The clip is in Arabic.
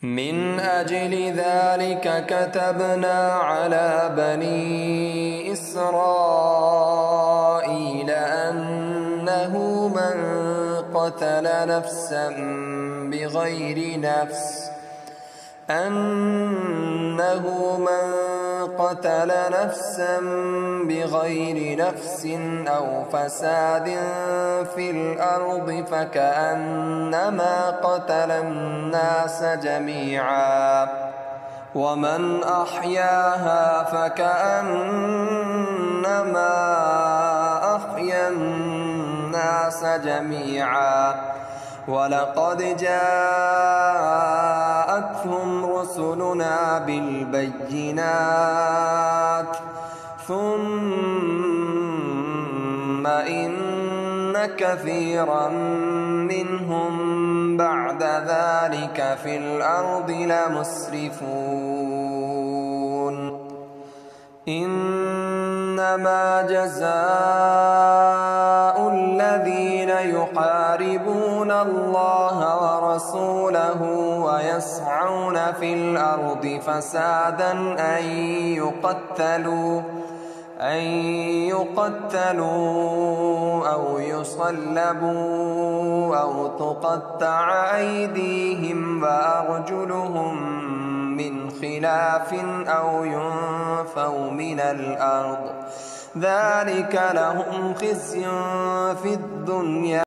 من أجل ذلك كتبنا على بني إسرائيل أنه من قتل نفسا بغير نفس أو فساد في الأرض فكأنما قتل الناس جميعا، ومن أحياها فكأنما أحيا الناس جميعا. ولقد جاءتهم رسلنا بالبينات ثم إن كثيرا منهم بعد ذلك في الأرض لمسرفون. إنما جزاء الذين يحاربون الله ورسوله ويسعون في الأرض فسادا أن يقتلوا أو يصلبوا أو تقطع أيديهم وأرجلهم من خلاف أو ينفوا من الأرض، ذلك لهم خزي في الدنيا